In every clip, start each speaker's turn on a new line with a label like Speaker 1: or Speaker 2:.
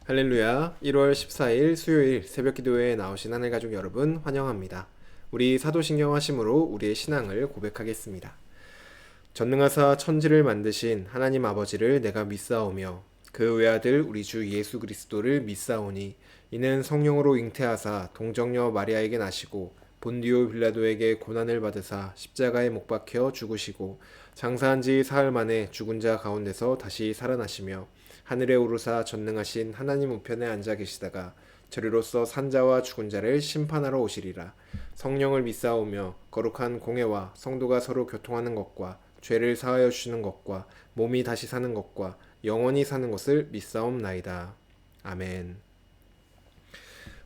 Speaker 1: 할렐루야. 1월 14일 수요일 새벽 기도회에 나오신 하늘 가족 여러분 환영합니다. 우리 사도신경 하심으로 우리의 신앙을 고백하겠습니다. 전능하사 천지를 만드신 하나님 아버지를 내가 믿사오며 그 외아들 우리 주 예수 그리스도를 믿사오니 이는 성령으로 잉태하사 동정녀 마리아에게 나시고 본디오 빌라도에게 고난을 받으사 십자가에 못 박혀 죽으시고 장사한 지 사흘 만에 죽은 자 가운데서 다시 살아나시며 하늘에 오르사 전능하신 하나님 우편에 앉아 계시다가 저리로서 산자와 죽은 자를 심판하러 오시리라. 성령을 믿사오며 거룩한 공회와 성도가 서로 교통하는 것과 죄를 사하여 주시는 것과 몸이 다시 사는 것과 영원히 사는 것을 믿사옵나이다. 아멘.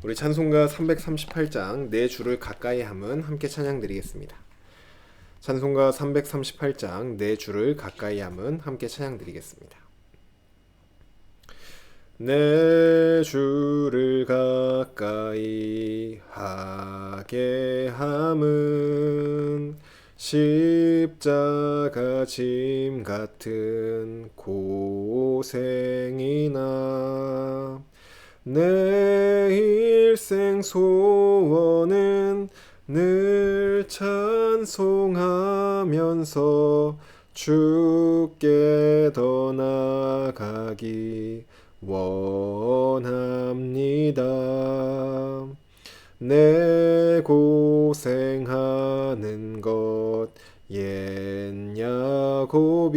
Speaker 1: 우리 찬송가 338장 내 주를 가까이 함은 함께 찬양드리겠습니다. 찬송가 338장 내 주를 가까이 함은 함께 찬양드리겠습니다. 내 주를 가까이 하게 함은 십자가 짐 같은 고생이나 내 일생 소원은 늘 찬송하면서 주께 더 나아가기 원합니다. 내 고생하는 것 옛 야곱이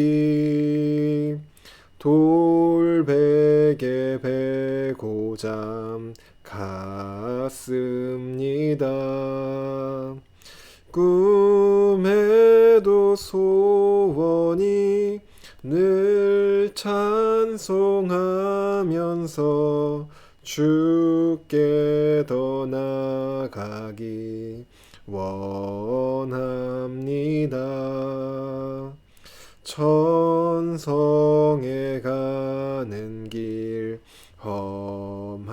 Speaker 1: 돌베개 베고 잠 갔습니다. 꿈에도 소원이 늘 찬송하면서 주께 더 나아가기 원합니다. 천성에 가는 길 험하여도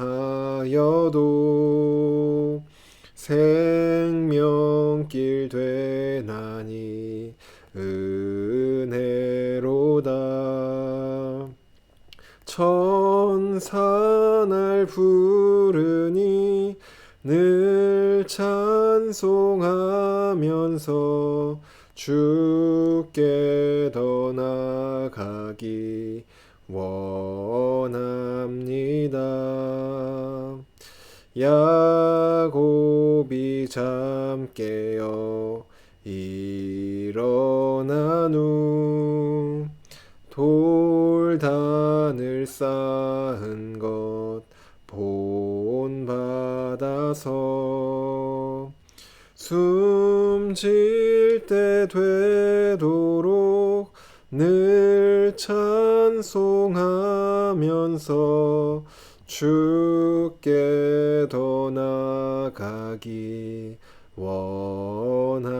Speaker 1: 생명길 되나니 은혜로다. 천사 날 부르니 늘 찬송하면서 주께 더 나아가기 원합니다. 야곱이 잠 깨어 일어난 후 돌단을 쌓은 것 본받아서 숨질 때 되도록 늘 찬송하면서 주께 더 나아가기 원합니다.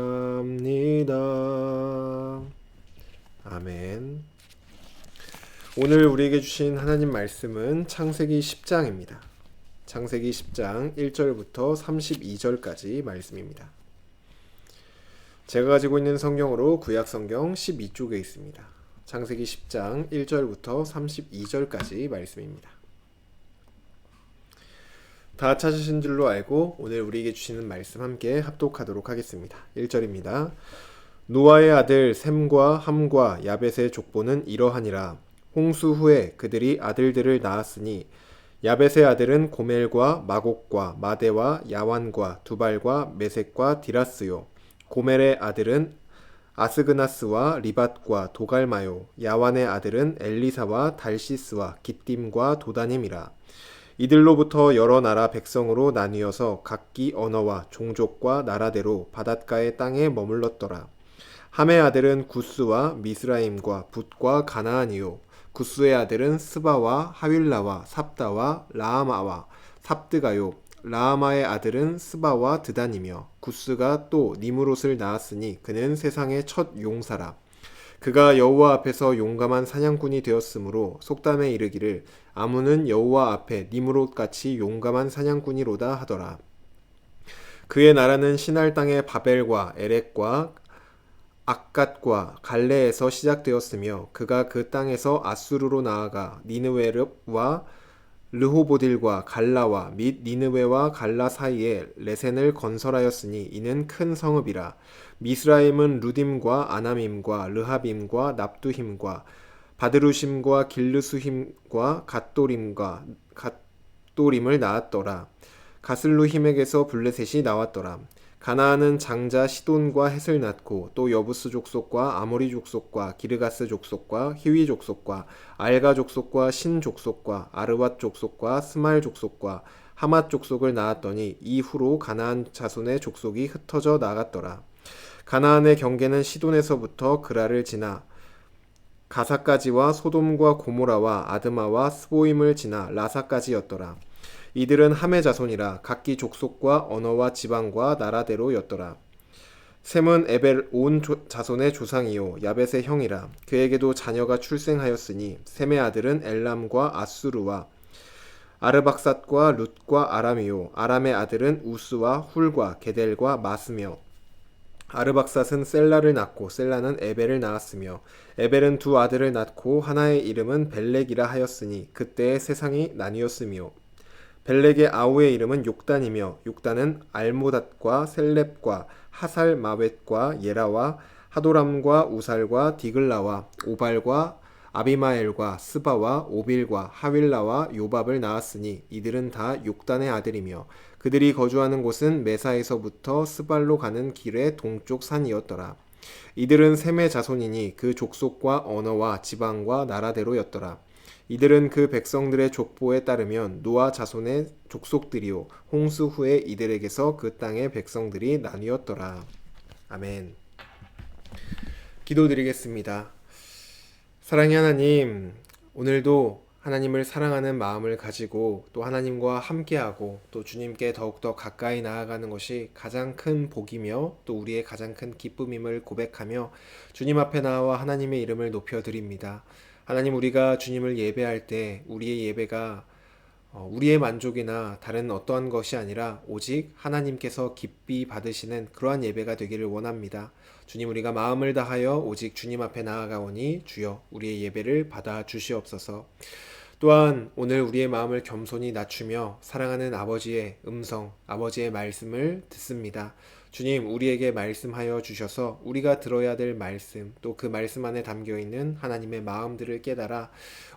Speaker 1: 아멘. 오늘 우리에게 주신 하나님 말씀은 창세기 10장입니다. 창세기 10장 1절부터 32절까지 말씀입니다. 제가 가지고 있는 성경으로 구약 성경 12쪽에 있습니다. 창세기 10장 1절부터 32절까지 말씀입니다. 다 찾으신 줄로 알고 오늘 우리에게 주시는 말씀 함께 합독하도록 하겠습니다. 1절입니다. 노아의 아들 셈과 함과 야벳의 족보는 이러하니라. 홍수 후에 그들이 아들들을 낳았으니 야벳의 아들은 고멜과 마곡과 마대와 야완과 두발과 메섹과 디라스요. 고멜의 아들은 아스그나스와 리밧과 도갈마요. 야완의 아들은 엘리사와 달시스와 깃딤과 도다님이라. 이들로부터 여러 나라 백성으로 나뉘어서 각기 언어와 종족과 나라대로 바닷가의 땅에 머물렀더라. 함의 아들은 구스와 미스라임과 붓과 가나안이요. 구스의 아들은 스바와 하윌라와 삽다와 라아마와 삽드가요. 라아마의 아들은 스바와 드단이며 구스가 또 니므롯을 낳았으니 그는 세상의 첫 용사라. 그가 여호와 앞에서 용감한 사냥꾼이 되었으므로 속담에 이르기를 아문은 여호와 앞에 니므롯같이 용감한 사냥꾼이로다 하더라. 그의 나라는 시날 땅의 바벨과 에렉과 악갓과 갈레에서 시작되었으며 그가 그 땅에서 아수르로 나아가 니느웨와 르호보딜과 갈라와 및 니느웨와 갈라 사이에 레센을 건설하였으니 이는 큰 성읍이라. 미스라임은 루딤과 아나밈과 르하빔과 납두힘과 바드루심과 길르수힘과 갓도림을 낳았더라. 가슬루힘에게서 블레셋이 나왔더라. 가나안은 장자 시돈과 헷을 낳고 또 여부스 족속과 아모리 족속과 기르가스 족속과 히위 족속과 알가 족속과 신 족속과 아르왓 족속과 스말 족속과 하맛 족속을 낳았더니 이후로 가나안 자손의 족속이 흩어져 나갔더라. 가나안의 경계는 시돈에서부터 그라를 지나 가사까지와 소돔과 고모라와 아드마와 스보임을 지나 라사까지였더라. 이들은 함의 자손이라 각기 족속과 언어와 지방과 나라대로였더라. 셈은 에벨 온 자손의 조상이요 야벳의 형이라. 그에게도 자녀가 출생하였으니 셈의 아들은 엘람과 아수르와 아르박삿과 룻과 아람이요 아람의 아들은 우스와 훌과 게델과 마스며 아르박삿은 셀라를 낳고 셀라는 에벨을 낳았으며 에벨은 두 아들을 낳고 하나의 이름은 벨렉이라 하였으니 그때의 세상이 나뉘었으며 벨렉의 아우의 이름은 욕단이며 욕단은 알모닷과 셀렙과 하살마웻과 예라와 하도람과 우살과 디글라와 오발과 아비마엘과 스바와 오빌과 하윌라와 요밥을 낳았으니 이들은 다 욕단의 아들이며 그들이 거주하는 곳은 메사에서부터 스발로 가는 길의 동쪽 산이었더라. 이들은 셈의 자손이니 그 족속과 언어와 지방과 나라대로였더라. 이들은 그 백성들의 족보에 따르면 노아 자손의 족속들이요 홍수 후에 이들에게서 그 땅의 백성들이 나뉘었더라. 아멘. 기도드리겠습니다. 사랑의 하나님, 오늘도 하나님을 사랑하는 마음을 가지고 또 하나님과 함께하고 또 주님께 더욱더 가까이 나아가는 것이 가장 큰 복이며 또 우리의 가장 큰 기쁨임을 고백하며 주님 앞에 나와 하나님의 이름을 높여드립니다. 하나님, 우리가 주님을 예배할 때 우리의 예배가 우리의 만족이나 다른 어떠한 것이 아니라 오직 하나님께서 기삐 받으시는 그러한 예배가 되기를 원합니다. 주님, 우리가 마음을 다하여 오직 주님 앞에 나아가오니 주여 우리의 예배를 받아 주시옵소서. 또한 오늘 우리의 마음을 겸손히 낮추며 사랑하는 아버지의 음성, 아버지의 말씀을 듣습니다. 주님, 우리에게 말씀하여 주셔서 우리가 들어야 될 말씀, 또 그 말씀 안에 담겨있는 하나님의 마음들을 깨달아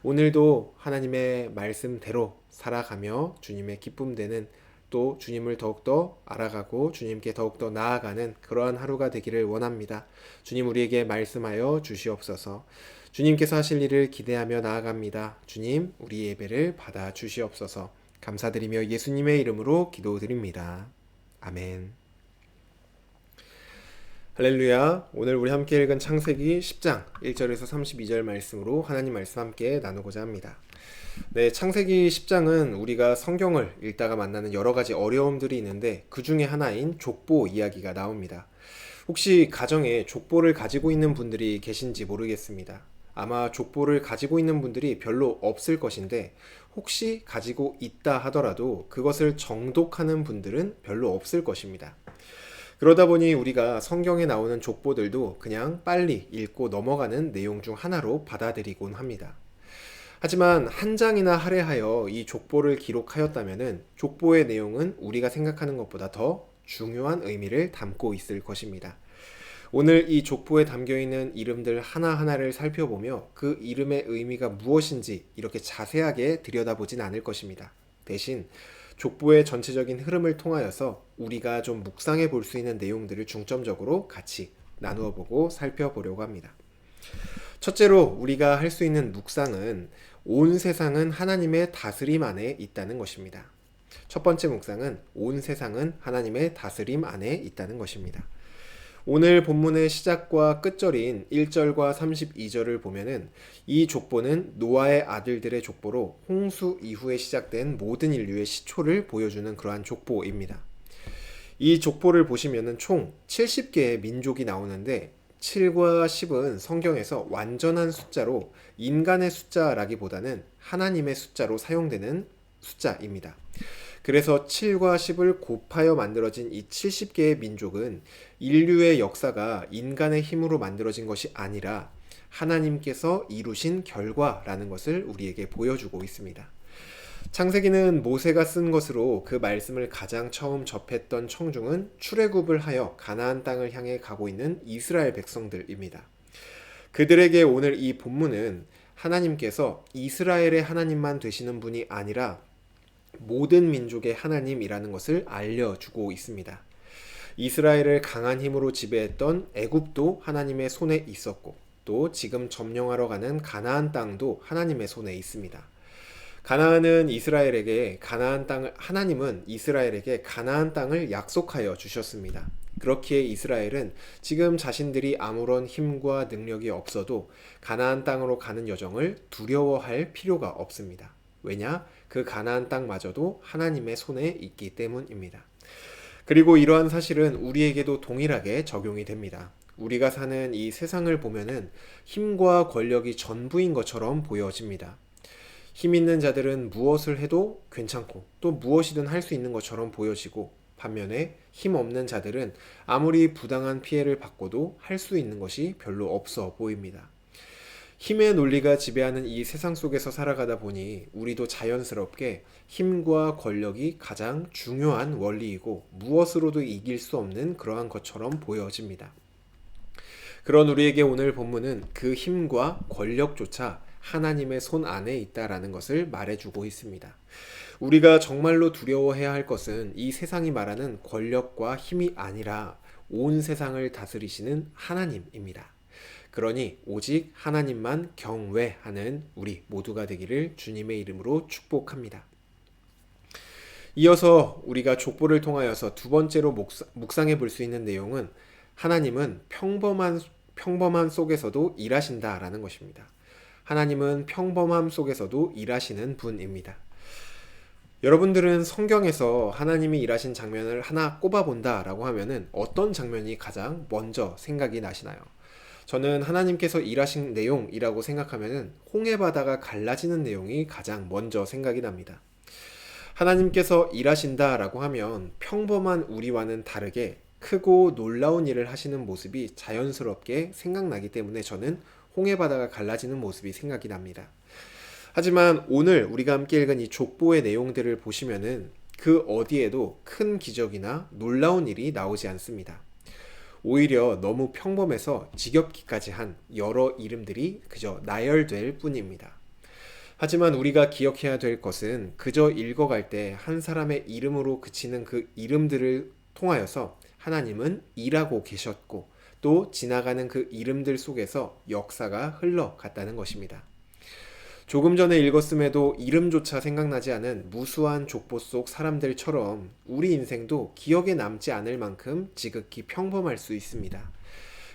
Speaker 1: 오늘도 하나님의 말씀대로 살아가며 주님의 기쁨되는 또 주님을 더욱더 알아가고 주님께 더욱더 나아가는 그러한 하루가 되기를 원합니다. 주님, 우리에게 말씀하여 주시옵소서. 주님께서 하실 일을 기대하며 나아갑니다. 주님, 우리 예배를 받아 주시옵소서. 감사드리며 예수님의 이름으로 기도드립니다. 아멘. 할렐루야. 오늘 우리 함께 읽은 창세기 10장 1절에서 32절 말씀으로 하나님 말씀 함께 나누고자 합니다. 네, 창세기 10장은 우리가 성경을 읽다가 만나는 여러 가지 어려움들이 있는데 그 중에 하나인 족보 이야기가 나옵니다. 혹시 가정에 족보를 가지고 있는 분들이 계신지 모르겠습니다. 아마 족보를 가지고 있는 분들이 별로 없을 것인데 혹시 가지고 있다 하더라도 그것을 정독하는 분들은 별로 없을 것입니다. 그러다 보니 우리가 성경에 나오는 족보들도 그냥 빨리 읽고 넘어가는 내용 중 하나로 받아들이곤 합니다. 하지만 한 장이나 할애하여 이 족보를 기록하였다면 족보의 내용은 우리가 생각하는 것보다 더 중요한 의미를 담고 있을 것입니다. 오늘 이 족보에 담겨있는 이름들 하나하나를 살펴보며 그 이름의 의미가 무엇인지 이렇게 자세하게 들여다보진 않을 것입니다. 대신 족보의 전체적인 흐름을 통하여서 우리가 좀 묵상해 볼 수 있는 내용들을 중점적으로 같이 나누어 보고 살펴보려고 합니다. 첫째로 우리가 할 수 있는 묵상은 온 세상은 하나님의 다스림 안에 있다는 것입니다. 첫 번째 묵상은 온 세상은 하나님의 다스림 안에 있다는 것입니다. 오늘 본문의 시작과 끝절인 1절과 32절을 보면은 이 족보는 노아의 아들들의 족보로 홍수 이후에 시작된 모든 인류의 시초를 보여주는 그러한 족보입니다. 이 족보를 보시면은 총 70개의 민족이 나오는데 7과 10은 성경에서 완전한 숫자로 인간의 숫자라기보다는 하나님의 숫자로 사용되는 숫자입니다. 그래서 7과 10을 곱하여 만들어진 이 70개의 민족은 인류의 역사가 인간의 힘으로 만들어진 것이 아니라 하나님께서 이루신 결과라는 것을 우리에게 보여주고 있습니다. 창세기는 모세가 쓴 것으로 그 말씀을 가장 처음 접했던 청중은 출애굽을 하여 가나안 땅을 향해 가고 있는 이스라엘 백성들입니다. 그들에게 오늘 이 본문은 하나님께서 이스라엘의 하나님만 되시는 분이 아니라 모든 민족의 하나님이라는 것을 알려주고 있습니다. 이스라엘을 강한 힘으로 지배했던 애굽도 하나님의 손에 있었고, 또 지금 점령하러 가는 가나안 땅도 하나님의 손에 있습니다. 하나님은 이스라엘에게 가나안 땅을 약속하여 주셨습니다. 그렇기에 이스라엘은 지금 자신들이 아무런 힘과 능력이 없어도 가나안 땅으로 가는 여정을 두려워할 필요가 없습니다. 왜냐? 그 가나안 땅마저도 하나님의 손에 있기 때문입니다. 그리고 이러한 사실은 우리에게도 동일하게 적용이 됩니다. 우리가 사는 이 세상을 보면은 힘과 권력이 전부인 것처럼 보여집니다. 힘 있는 자들은 무엇을 해도 괜찮고 또 무엇이든 할 수 있는 것처럼 보여지고, 반면에 힘 없는 자들은 아무리 부당한 피해를 받고도 할 수 있는 것이 별로 없어 보입니다. 힘의 논리가 지배하는 이 세상 속에서 살아가다 보니 우리도 자연스럽게 힘과 권력이 가장 중요한 원리이고 무엇으로도 이길 수 없는 그러한 것처럼 보여집니다. 그런 우리에게 오늘 본문은 그 힘과 권력조차 하나님의 손 안에 있다라는 것을 말해주고 있습니다. 우리가 정말로 두려워해야 할 것은 이 세상이 말하는 권력과 힘이 아니라 온 세상을 다스리시는 하나님입니다. 그러니 오직 하나님만 경외하는 우리 모두가 되기를 주님의 이름으로 축복합니다. 이어서 우리가 족보를 통하여서 두 번째로 묵상해 볼 수 있는 내용은 하나님은 평범함 속에서도 일하신다라는 것입니다. 하나님은 평범함 속에서도 일하시는 분입니다. 여러분들은 성경에서 하나님이 일하신 장면을 하나 꼽아본다 라고 하면은 어떤 장면이 가장 먼저 생각이 나시나요? 저는 하나님께서 일하신 내용이라고 생각하면은 홍해 바다가 갈라지는 내용이 가장 먼저 생각이 납니다. 하나님께서 일하신다 라고 하면 평범한 우리와는 다르게 크고 놀라운 일을 하시는 모습이 자연스럽게 생각나기 때문에 저는 홍해 바다가 갈라지는 모습이 생각이 납니다. 하지만 오늘 우리가 함께 읽은 이 족보의 내용들을 보시면은 그 어디에도 큰 기적이나 놀라운 일이 나오지 않습니다. 오히려 너무 평범해서 지겹기까지 한 여러 이름들이 그저 나열될 뿐입니다. 하지만 우리가 기억해야 될 것은 그저 읽어갈 때 한 사람의 이름으로 그치는 그 이름들을 통하여서 하나님은 일하고 계셨고, 또 지나가는 그 이름들 속에서 역사가 흘러갔다는 것입니다. 조금 전에 읽었음에도 이름조차 생각나지 않은 무수한 족보 속 사람들처럼 우리 인생도 기억에 남지 않을 만큼 지극히 평범할 수 있습니다.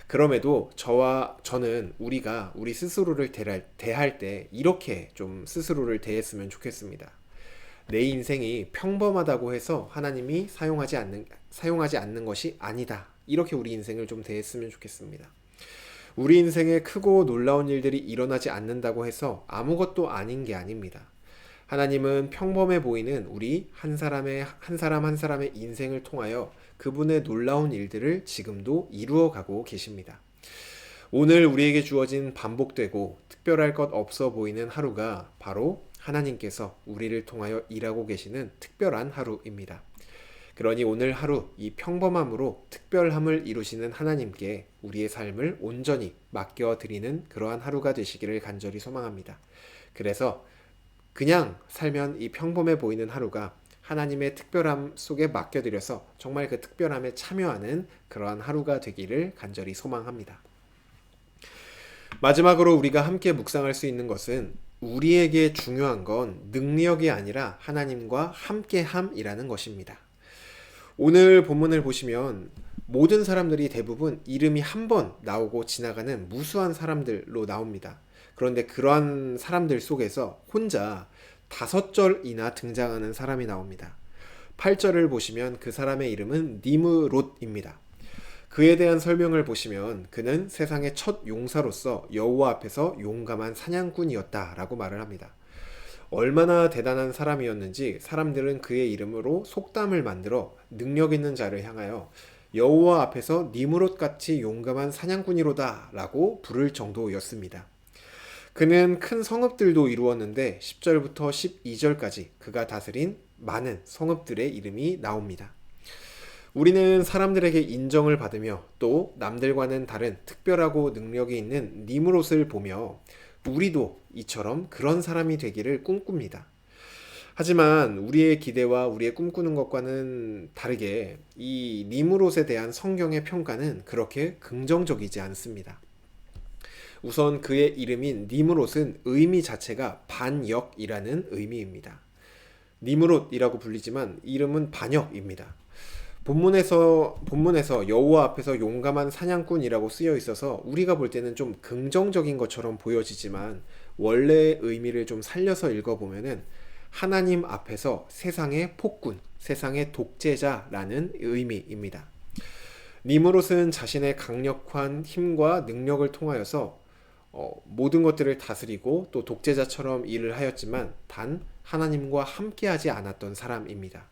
Speaker 1: 그럼에도 저는 우리가 우리 스스로를 대할 때 이렇게 좀 스스로를 대했으면 좋겠습니다. 내 인생이 평범하다고 해서 하나님이 사용하지 않는 것이 아니다. 이렇게 우리 인생을 좀 대했으면 좋겠습니다. 우리 인생에 크고 놀라운 일들이 일어나지 않는다고 해서 아무것도 아닌 게 아닙니다. 하나님은 평범해 보이는 우리 한 사람 한 사람의 인생을 통하여 그분의 놀라운 일들을 지금도 이루어가고 계십니다. 오늘 우리에게 주어진 반복되고 특별할 것 없어 보이는 하루가 바로 하나님께서 우리를 통하여 일하고 계시는 특별한 하루입니다. 그러니 오늘 하루 이 평범함으로 특별함을 이루시는 하나님께 우리의 삶을 온전히 맡겨드리는 그러한 하루가 되시기를 간절히 소망합니다. 그래서 그냥 살면 이 평범해 보이는 하루가 하나님의 특별함 속에 맡겨드려서 정말 그 특별함에 참여하는 그러한 하루가 되기를 간절히 소망합니다. 마지막으로 우리가 함께 묵상할 수 있는 것은 우리에게 중요한 건 능력이 아니라 하나님과 함께함이라는 것입니다. 오늘 본문을 보시면 모든 사람들이 대부분 이름이 한 번 나오고 지나가는 무수한 사람들로 나옵니다. 그런데 그러한 사람들 속에서 혼자 5절이나 등장하는 사람이 나옵니다. 8절을 보시면 그 사람의 이름은 니므롯입니다. 그에 대한 설명을 보시면 그는 세상의 첫 용사로서 여호와 앞에서 용감한 사냥꾼이었다라고 말을 합니다. 얼마나 대단한 사람이었는지 사람들은 그의 이름으로 속담을 만들어 능력 있는 자를 향하여 여호와 앞에서 니므롯같이 용감한 사냥꾼이로다 라고 부를 정도였습니다. 그는 큰 성읍들도 이루었는데 10절부터 12절까지 그가 다스린 많은 성읍들의 이름이 나옵니다. 우리는 사람들에게 인정을 받으며 또 남들과는 다른 특별하고 능력이 있는 니므롯을 보며 우리도 이처럼 그런 사람이 되기를 꿈꿉니다. 하지만 우리의 기대와 우리의 꿈꾸는 것과는 다르게 이 니므롯에 대한 성경의 평가는 그렇게 긍정적이지 않습니다. 우선 그의 이름인 니므롯은 의미 자체가 반역이라는 의미입니다. 니므롯이라고 불리지만 이름은 반역입니다. 본문에서 여호와 앞에서 용감한 사냥꾼이라고 쓰여 있어서 우리가 볼 때는 좀 긍정적인 것처럼 보여지지만 원래의 의미를 좀 살려서 읽어보면은 하나님 앞에서 세상의 폭군, 세상의 독재자라는 의미입니다. 니므롯은 자신의 강력한 힘과 능력을 통하여서 모든 것들을 다스리고 또 독재자처럼 일을 하였지만 단 하나님과 함께하지 않았던 사람입니다.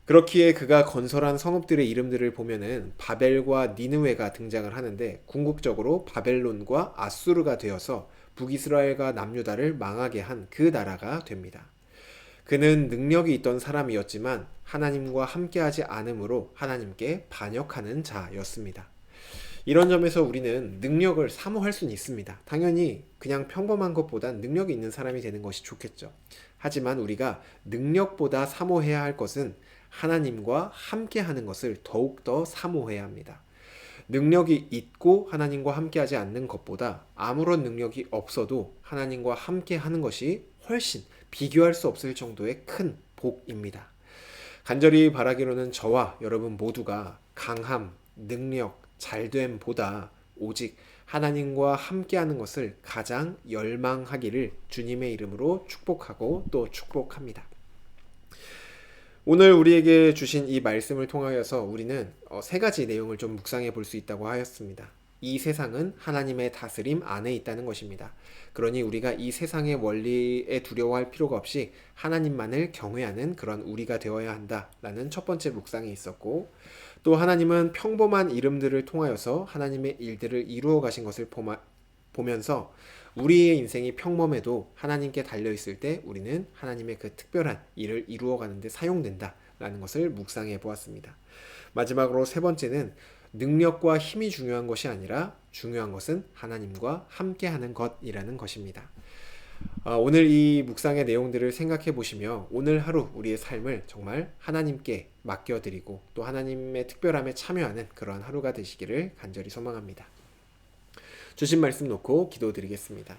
Speaker 1: 그렇기에 그가 건설한 성읍들의 이름들을 보면은 바벨과 니느웨가 등장을 하는데 궁극적으로 바벨론과 아수르가 되어서 북이스라엘과 남유다를 망하게 한 그 나라가 됩니다. 그는 능력이 있던 사람이었지만 하나님과 함께하지 않으므로 하나님께 반역하는 자였습니다. 이런 점에서 우리는 능력을 사모할 수는 있습니다. 당연히 그냥 평범한 것보단 능력이 있는 사람이 되는 것이 좋겠죠. 하지만 우리가 능력보다 사모해야 할 것은 하나님과 함께하는 것을 더욱더 사모해야 합니다. 능력이 있고 하나님과 함께하지 않는 것보다 아무런 능력이 없어도 하나님과 함께하는 것이 훨씬 비교할 수 없을 정도의 큰 복입니다. 간절히 바라기로는 저와 여러분 모두가 강함, 능력, 잘됨보다 오직 하나님과 함께하는 것을 가장 열망하기를 주님의 이름으로 축복하고 또 축복합니다. 오늘 우리에게 주신 이 말씀을 통하여서 우리는 세 가지 내용을 좀 묵상해 볼 수 있다고 하였습니다. 이 세상은 하나님의 다스림 안에 있다는 것입니다. 그러니 우리가 이 세상의 원리에 두려워할 필요가 없이 하나님만을 경외하는 그런 우리가 되어야 한다라는 첫 번째 묵상이 있었고, 또 하나님은 평범한 이름들을 통하여서 하나님의 일들을 이루어 가신 것을 보면서 우리의 인생이 평범해도 하나님께 달려있을 때 우리는 하나님의 그 특별한 일을 이루어가는 데 사용된다라는 것을 묵상해 보았습니다. 마지막으로 세 번째는 능력과 힘이 중요한 것이 아니라 중요한 것은 하나님과 함께하는 것이라는 것입니다. 오늘 이 묵상의 내용들을 생각해 보시며 오늘 하루 우리의 삶을 정말 하나님께 맡겨드리고 또 하나님의 특별함에 참여하는 그러한 하루가 되시기를 간절히 소망합니다. 주신 말씀 놓고 기도드리겠습니다.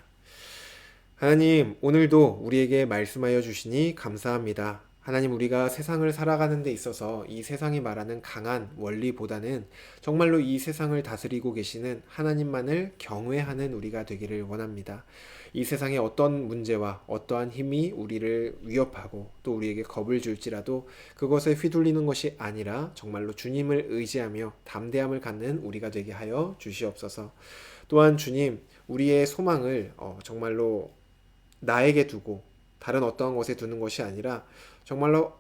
Speaker 1: 하나님, 오늘도 우리에게 말씀하여 주시니 감사합니다. 하나님, 우리가 세상을 살아가는 데 있어서 이 세상이 말하는 강한 원리보다는 정말로 이 세상을 다스리고 계시는 하나님만을 경외하는 우리가 되기를 원합니다. 이 세상의 어떤 문제와 어떠한 힘이 우리를 위협하고 또 우리에게 겁을 줄지라도 그것에 휘둘리는 것이 아니라 정말로 주님을 의지하며 담대함을 갖는 우리가 되게 하여 주시옵소서. 또한 주님, 우리의 소망을 정말로 나에게 두고 다른 어떠한 것에 두는 것이 아니라 정말로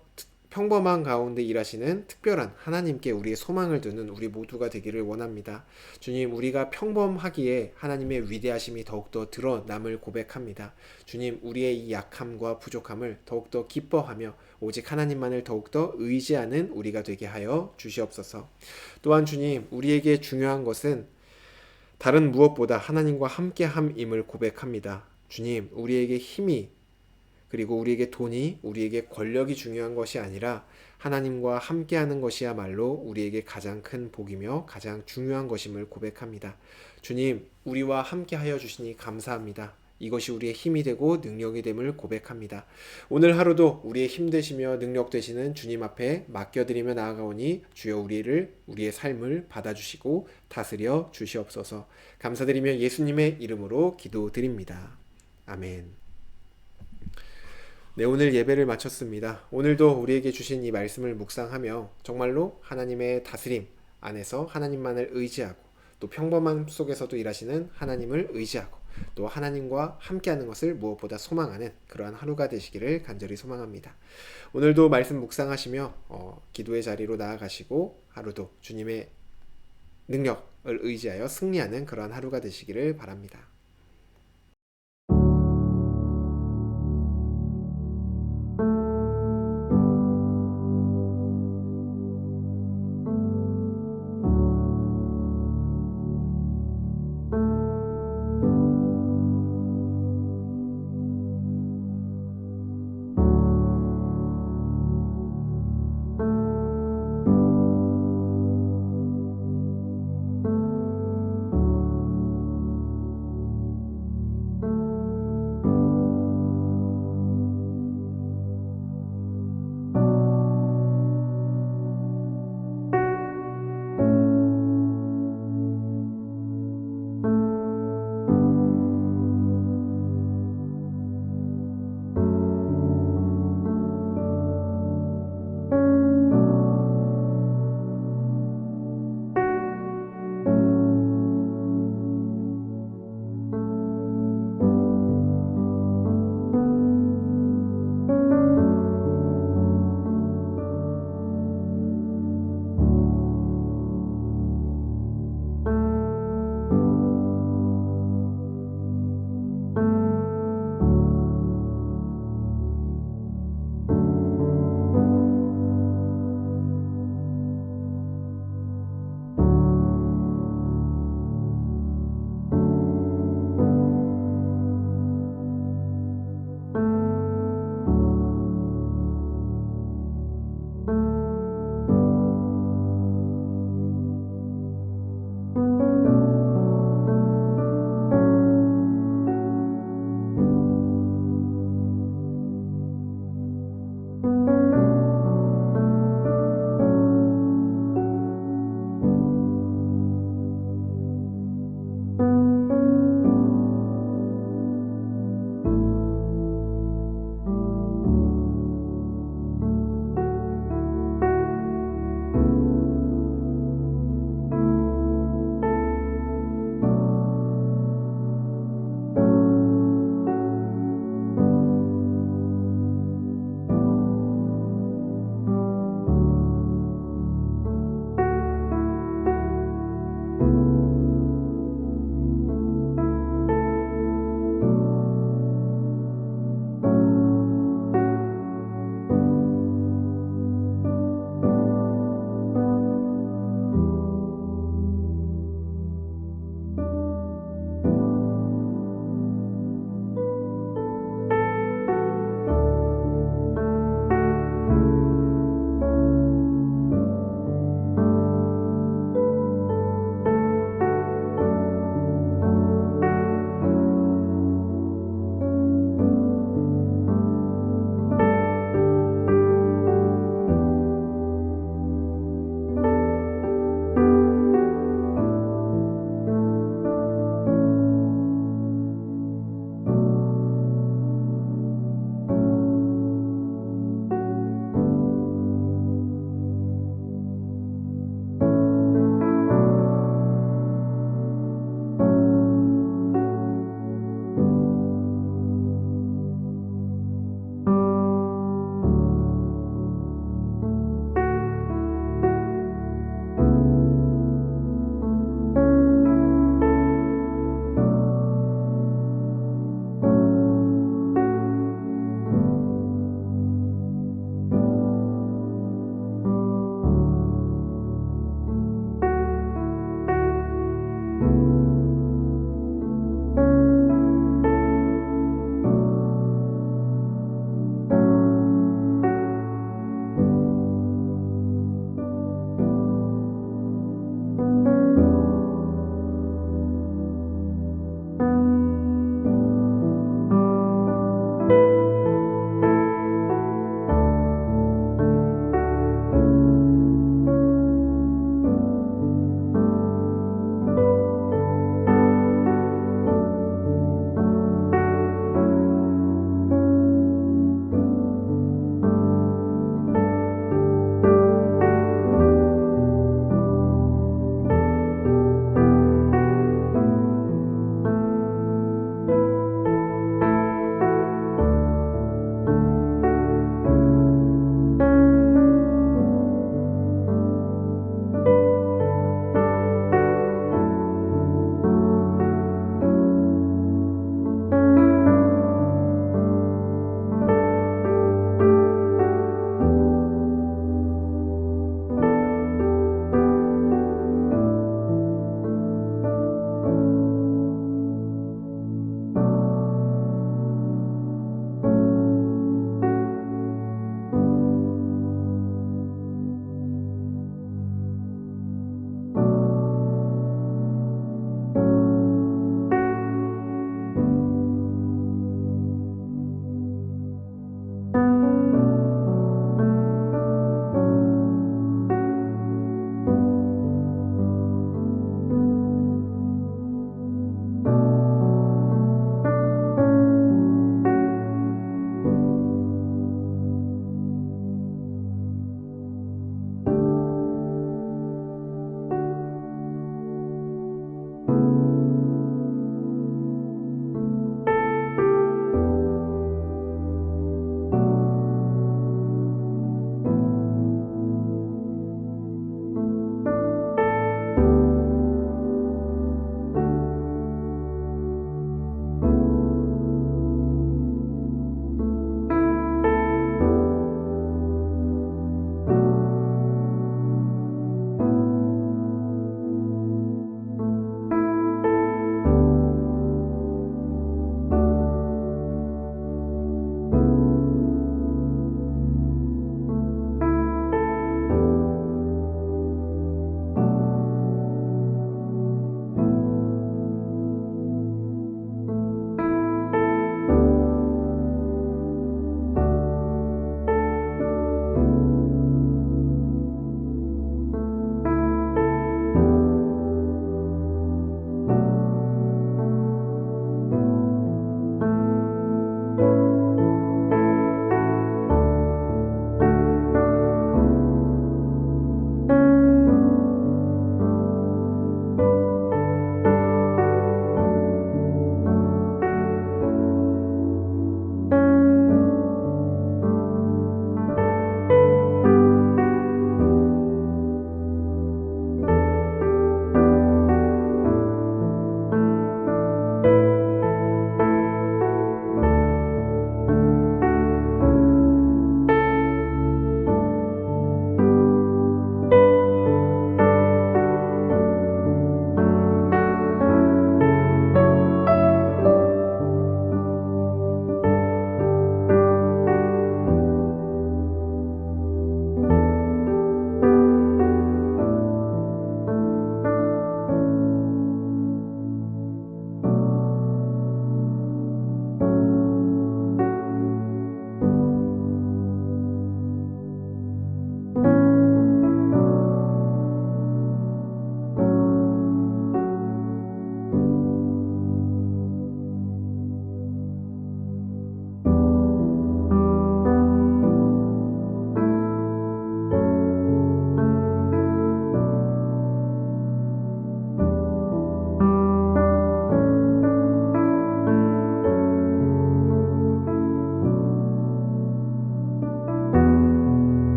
Speaker 1: 평범한 가운데 일하시는 특별한 하나님께 우리의 소망을 두는 우리 모두가 되기를 원합니다. 주님, 우리가 평범하기에 하나님의 위대하심이 더욱더 드러남을 고백합니다. 주님, 우리의 이 약함과 부족함을 더욱더 기뻐하며 오직 하나님만을 더욱더 의지하는 우리가 되게 하여 주시옵소서. 또한 주님, 우리에게 중요한 것은 다른 무엇보다 하나님과 함께함임을 고백합니다. 주님, 우리에게 힘이 그리고 우리에게 돈이, 우리에게 권력이 중요한 것이 아니라 하나님과 함께하는 것이야말로 우리에게 가장 큰 복이며 가장 중요한 것임을 고백합니다. 주님, 우리와 함께하여 주시니 감사합니다. 이것이 우리의 힘이 되고 능력이 됨을 고백합니다. 오늘 하루도 우리의 힘 되시며 능력 되시는 주님 앞에 맡겨드리며 나아가오니 주여 우리의 삶을 받아주시고 다스려 주시옵소서. 감사드리며 예수님의 이름으로 기도드립니다. 아멘. 네, 오늘 예배를 마쳤습니다. 오늘도 우리에게 주신 이 말씀을 묵상하며 정말로 하나님의 다스림 안에서 하나님만을 의지하고 또 평범함 속에서도 일하시는 하나님을 의지하고 또 하나님과 함께하는 것을 무엇보다 소망하는 그러한 하루가 되시기를 간절히 소망합니다. 오늘도 말씀 묵상하시며 기도의 자리로 나아가시고 하루도 주님의 능력을 의지하여 승리하는 그러한 하루가 되시기를 바랍니다.